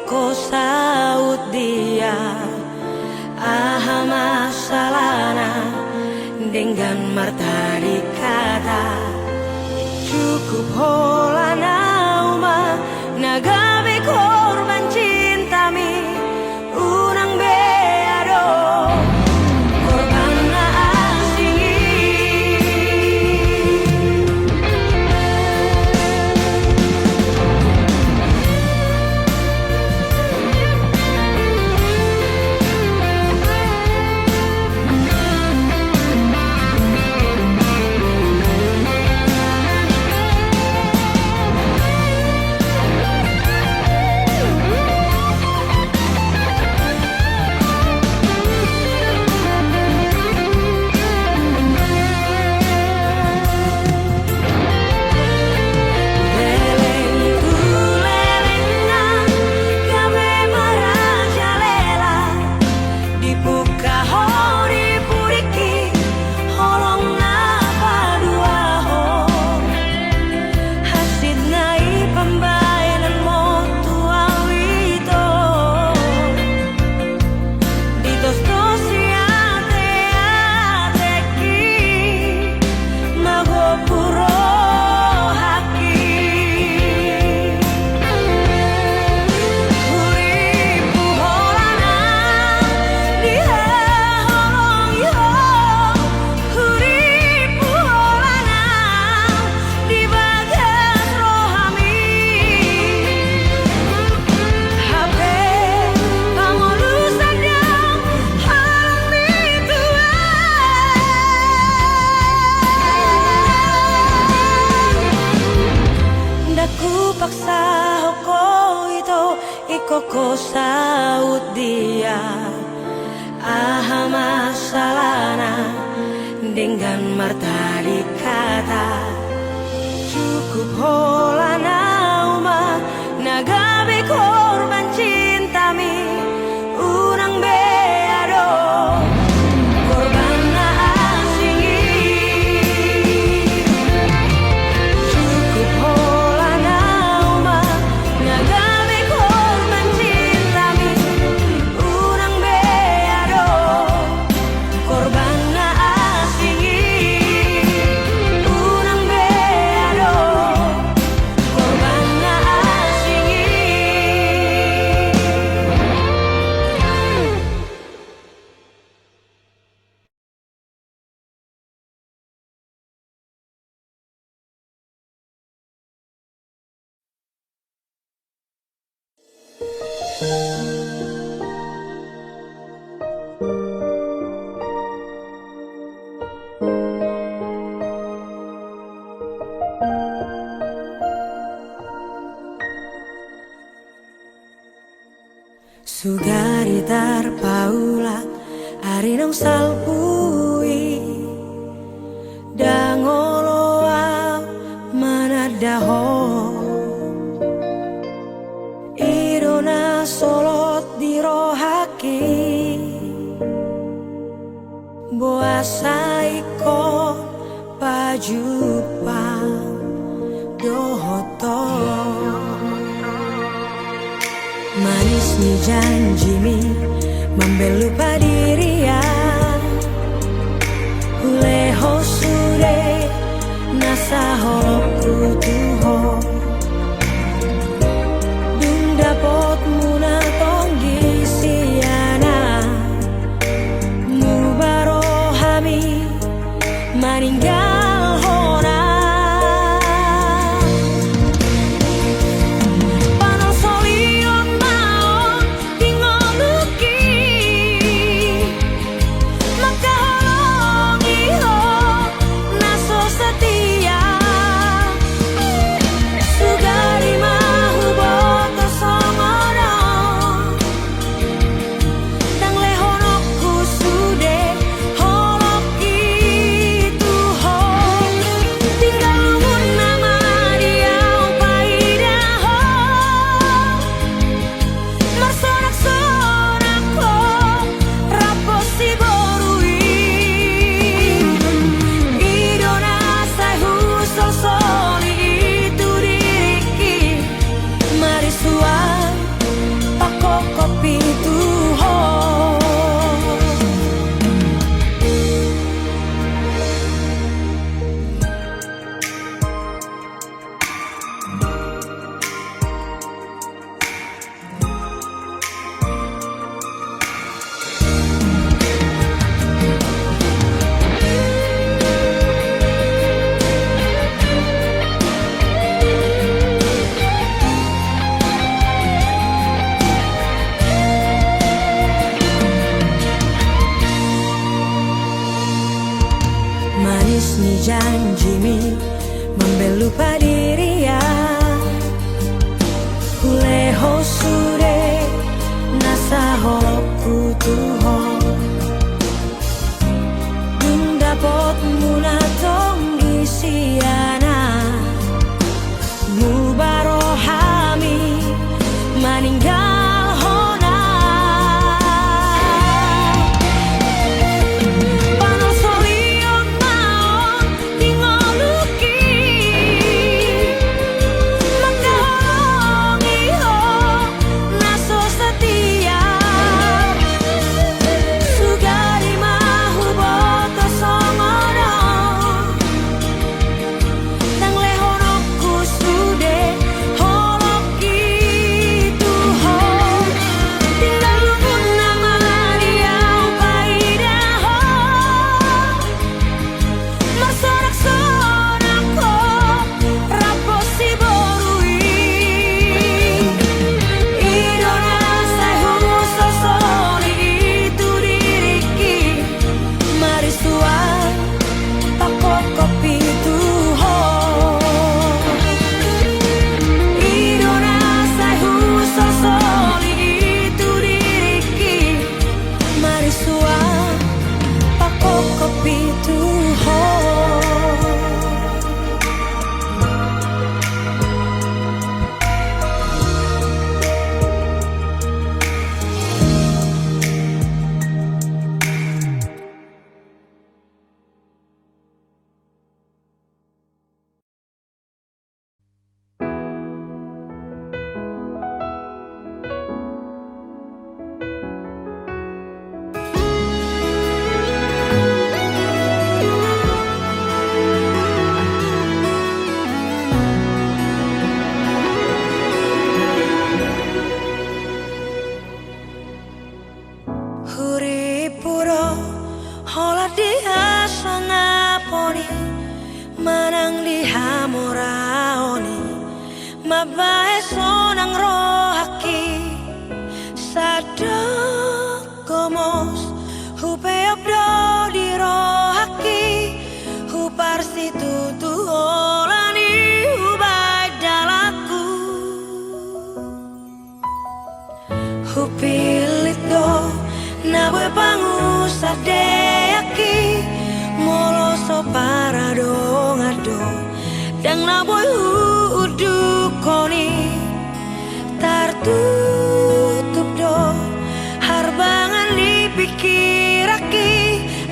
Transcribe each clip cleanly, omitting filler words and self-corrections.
koko saut dia aha masalahna dengan marta dikata cukup holana uma nagabe korban cintami unang beado korban na asingi paksa hoko itu ikoko saut dia aha masalahna dengan marta dikata cukup holana uma nagabe korban cintami unang beado korban na asingi cukup holana uma nagabe korban cintami unang beado korban na asingi unang beado korban na asingi. Sugari tarpaula arinong salpui dangoloa manadaho irona solot dirohaki boasaiko pajupang dohoto manis ni janjimi membelupa diria uleho sude nasaho kutuho dundapot muna tonggi siana mubarohami maninggal hona Tuho ni janji mi membelupa diri ya Kuleho sure nasa holoku tuho Dundapot muna tong isiana Mubarohami maninggal hona Panosolion maon tingoluki Magkaholong iho naso setia Sugari mahuboto songono Nang lehonokku sude holoki tuho Tinggal luput nama dia upaidaho Marsorak-sorakko raposi borui Idona sahu sosoli itu diriki Marisua pakok kopi tuho Idona sahu sosoli itu diriki Marisua pakok kopi tuho Huripuro hola dia sangaponi manang diha moraoni mabae sonang rohaki sadok gomos hupeok do di rohaki huparsi tutu olani hubai dalaku hupilit do Nawe pangusa deaki moloso parado ngado dang naboy udu koni tartutup do harbangan dipikiraki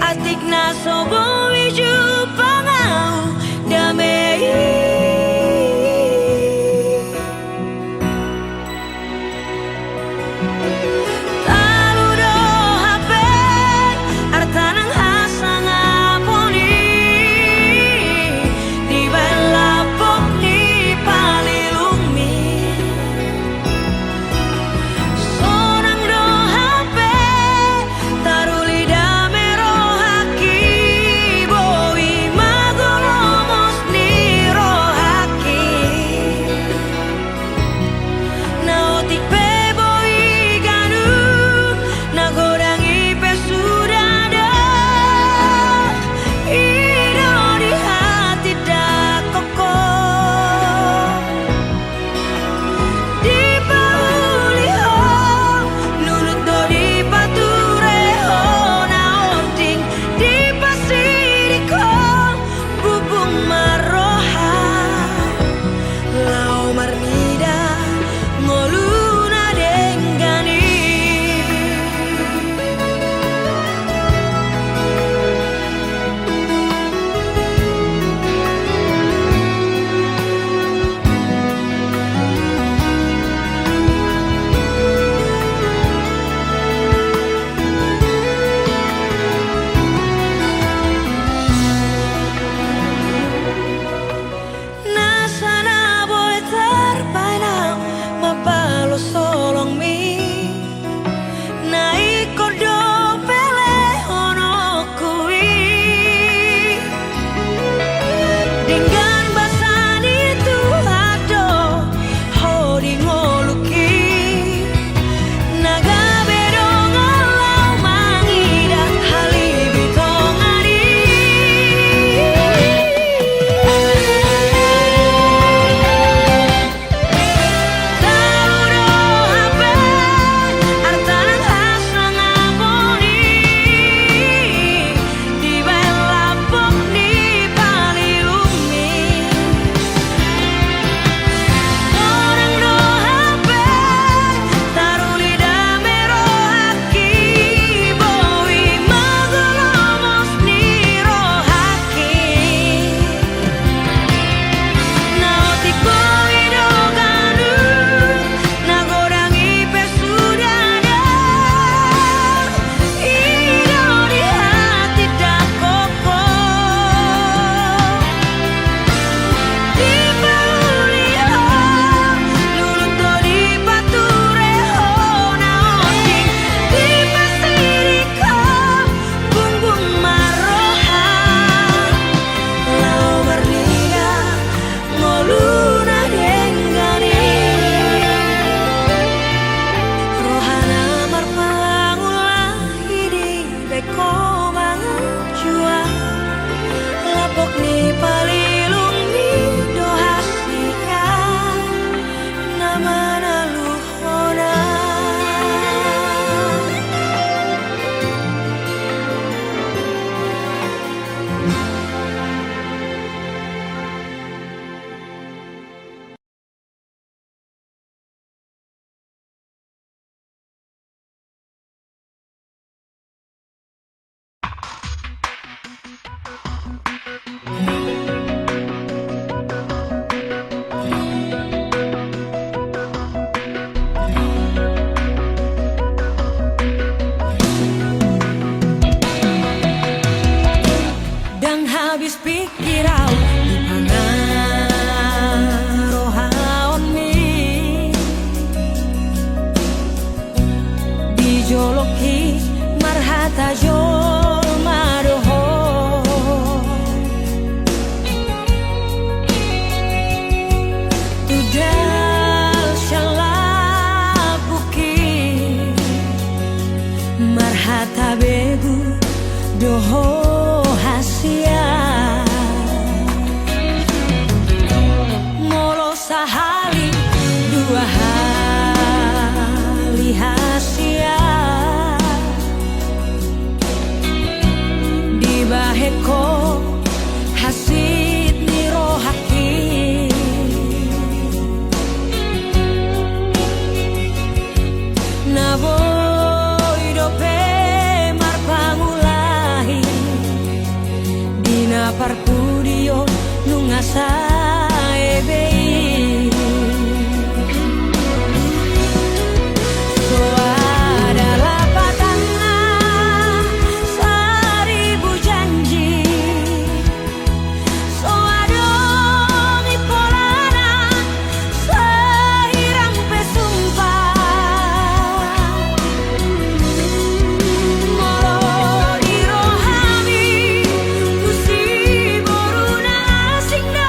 atik nasobo wiju pangau damai Bowi jua lapok ni palilung ni dohasika nama naluhona. Dan habis pikir au di pangarohaon mi dijoloki marhata jol madoho tudal syalabuki marhata begu doho hasia molo sahali dua hali hasia dibaheko hasid nirohaki naboy dope marpangulahi dina parpudio nungasa ebei so adalah patanga seribu janji so adong ipolana sehirang pesumpah molo dirohami kusi boruna singna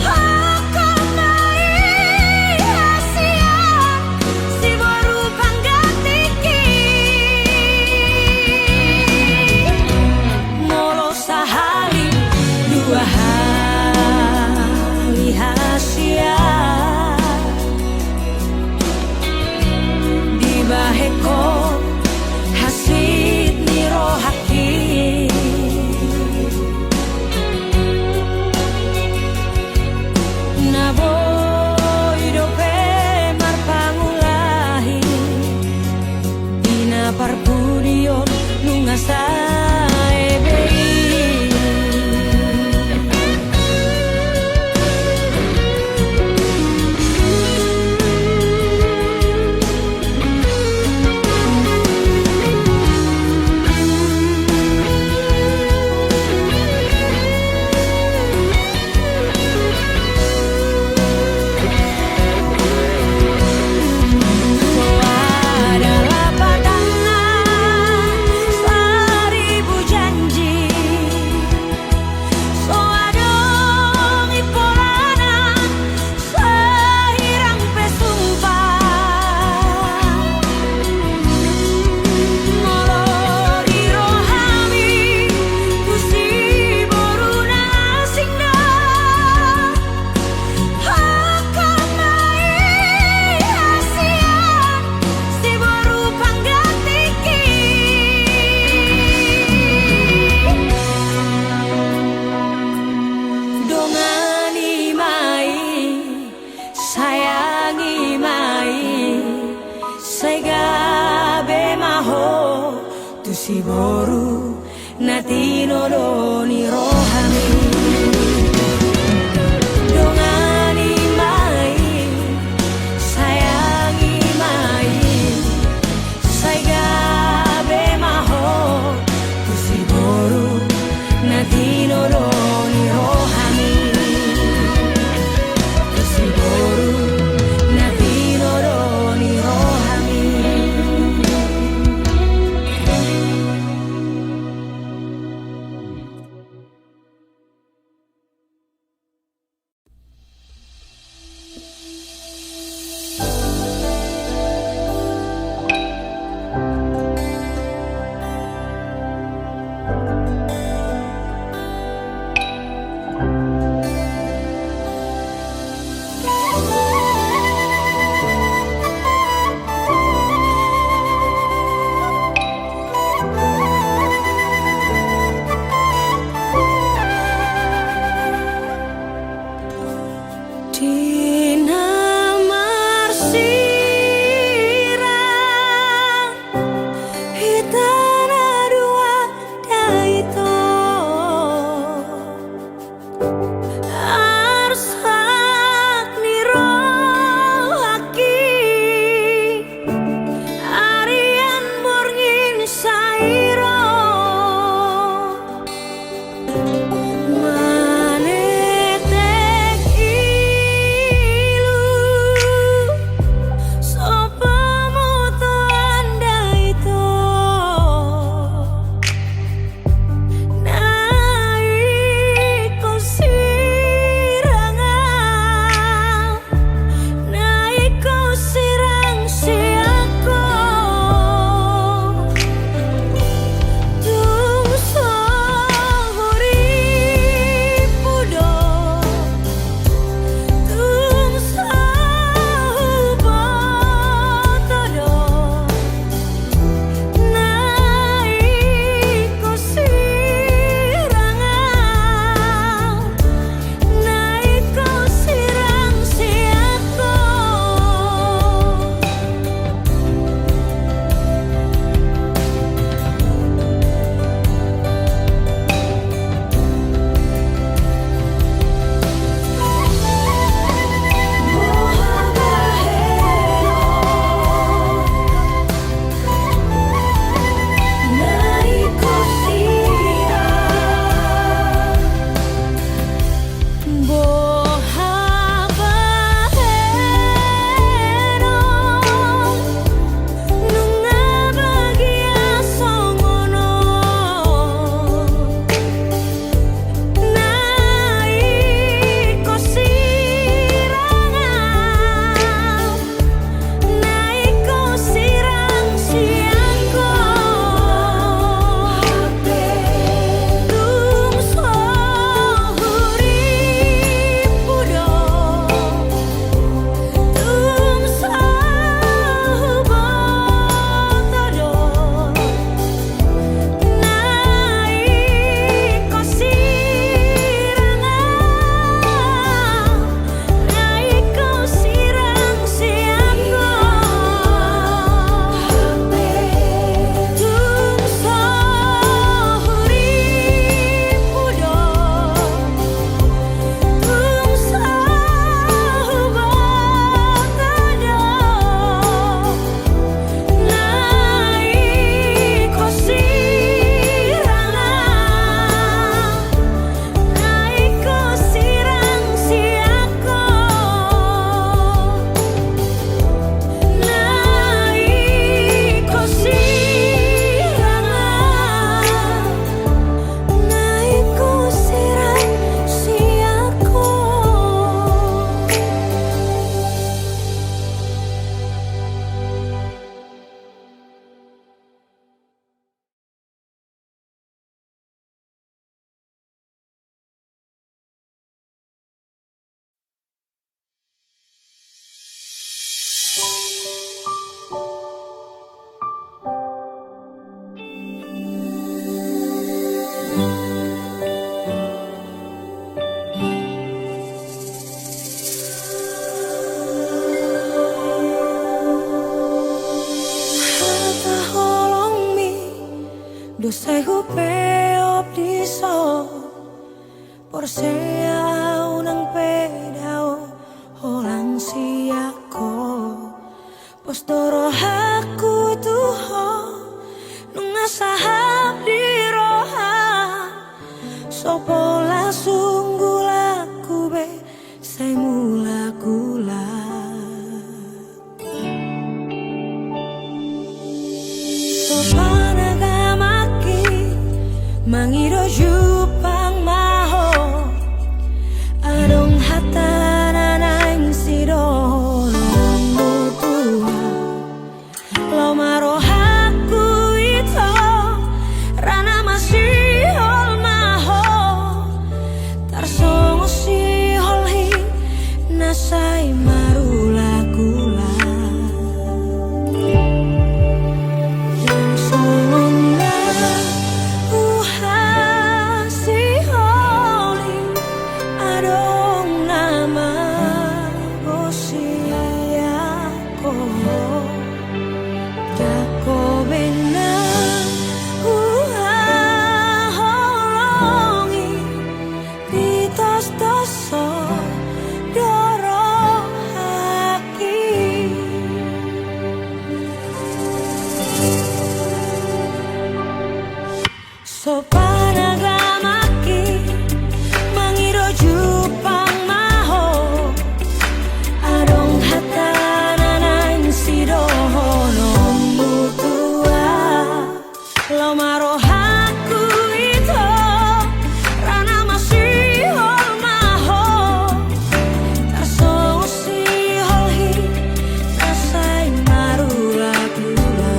hakamai hasia si boru panggatiki molo sahali dua hali hasia dibaheko hasid nirohaki naboy dope marpangulahi dina parpudio nungasa ebei so adalah patanga seribu janji so adong ipolana sehirang pesumpah molo dirohami kusi boruna singna hakamai hasia si boru panggatiki dongani mai sayangi mai segabe maho tu si boru natino doni rohami dongani mai sayangi mai segabe maho tu si boru natino doni rohami tu si boru natino doni rohami. Dosai hupeo bliso por sea unang pedao holang siako postoro haku tuho nung nasahap di roha sopola sunggulaku be say mula gula Mangiro jupang maho Adong hatana naing sido mutua Lo maro haku ito Rana masih hol maho Tarsongo si hol hi Nasai marula gula So panagamaki mangiro jupang maho adong hatana naing sido honom mutua lo maro haku ito rana masih hol maho tarsongo si hol hi nasai marula gula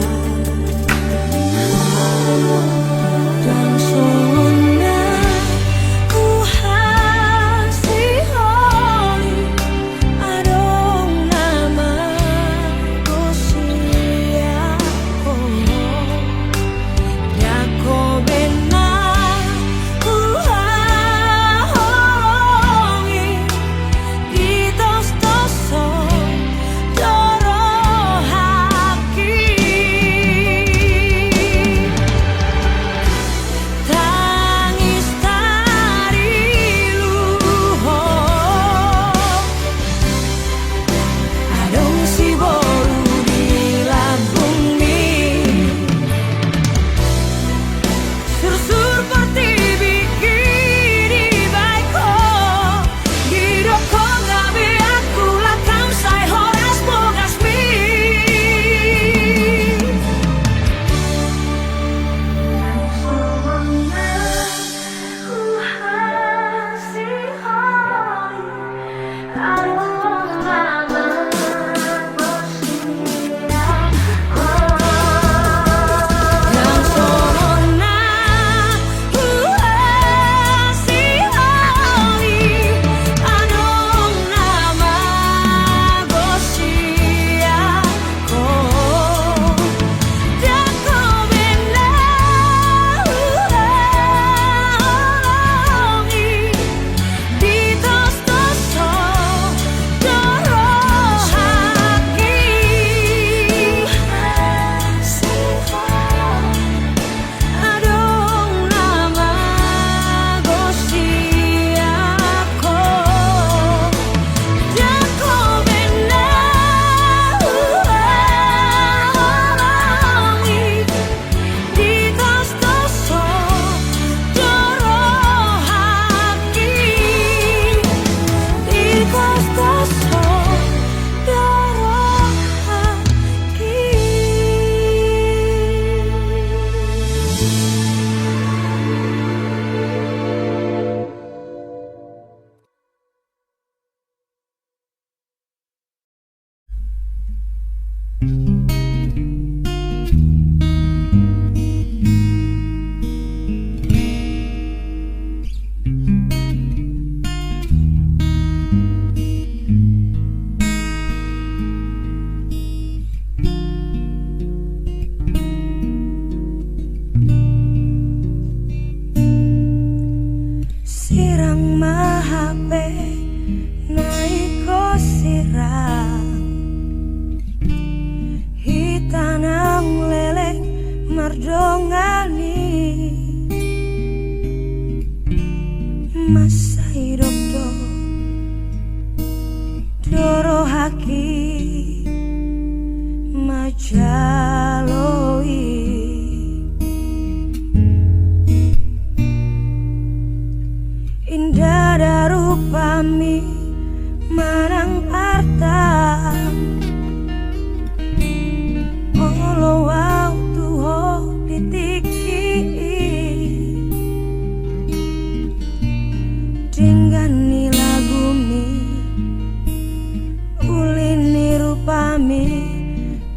Hitanang leleng mardongani masa hidup doro haki majaloi indah darupami marang arta olo wau tuho ditiki dinggani lagumi ulini rupami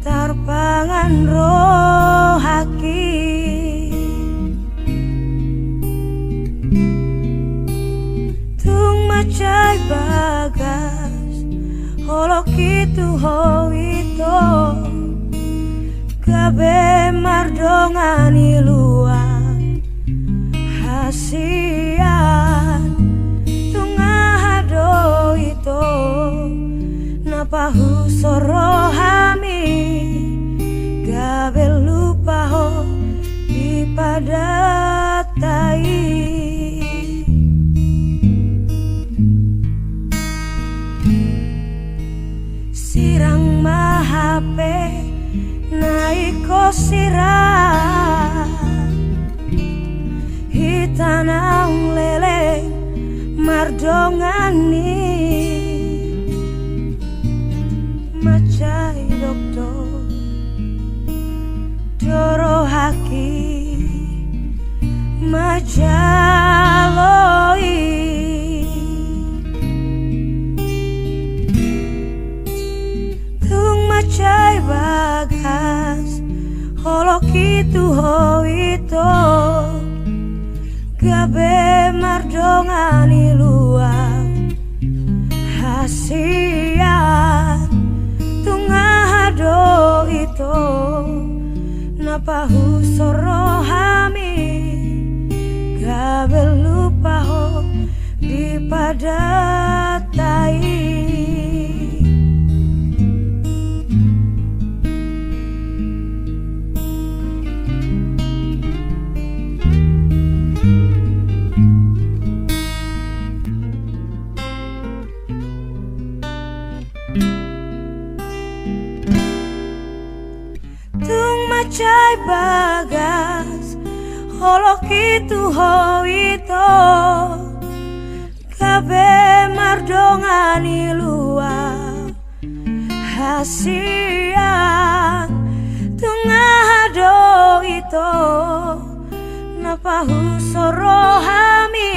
tarpangan rohaki tung macai bagas holo kitu hoito gabe mardongani luar hasian tungahado itu napahu sorohami gabe lupa ho dipadatai sirang mahape naiko sirah hitanang leleng mardongani macai doktor doro haki majaloi tung macai bagas holo kitu hoito gabe mardongani luar hasian tungahado itu napahu sorohami gabe lupa ho dipadatai macai bagas holo kitu hoito gabe mardongani luar hasian tungahado itu napahu sorohami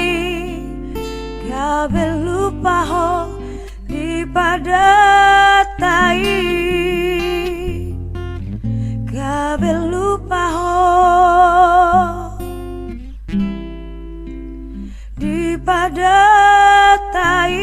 gabe lupa ho dipadatai gabe lupa ho dipadatai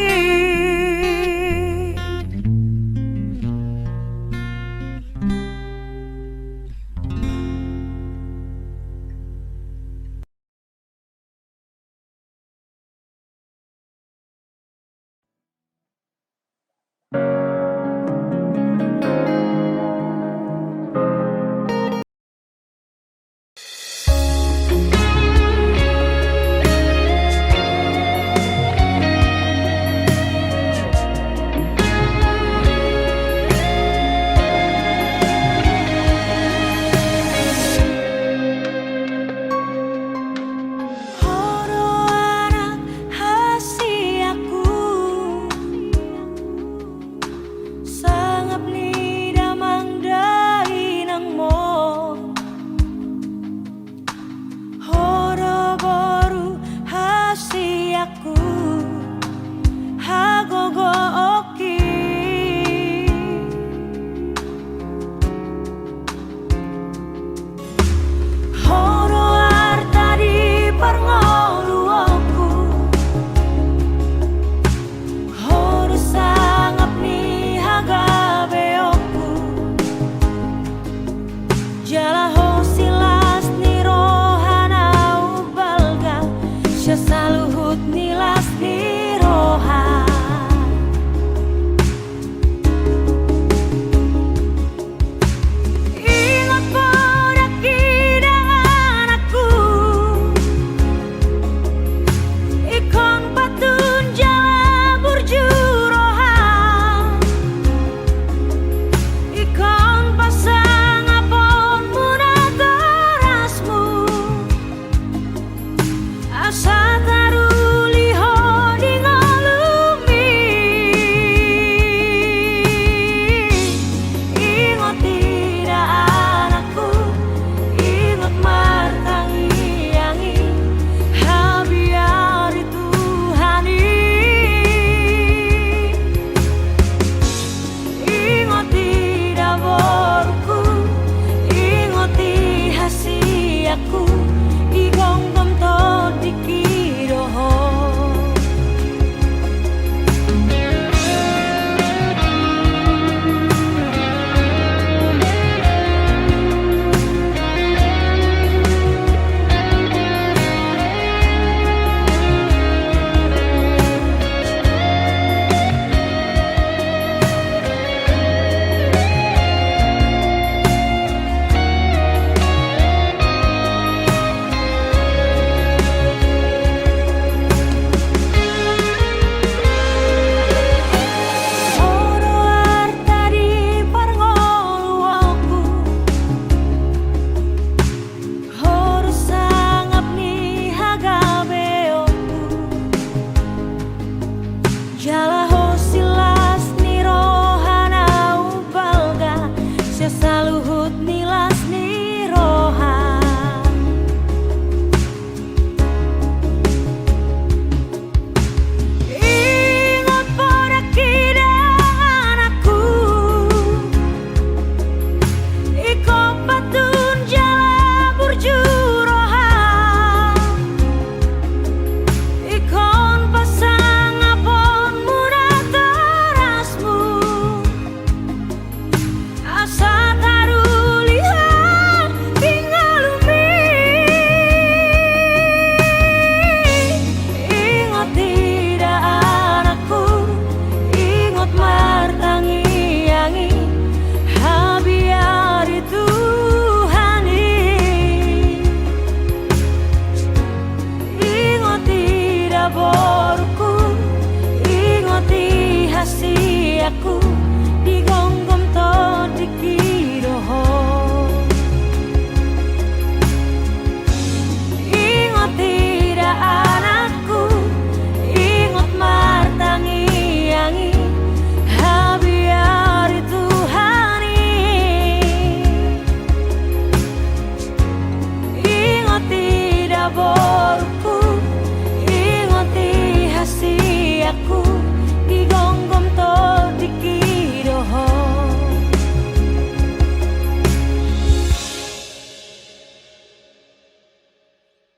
sabor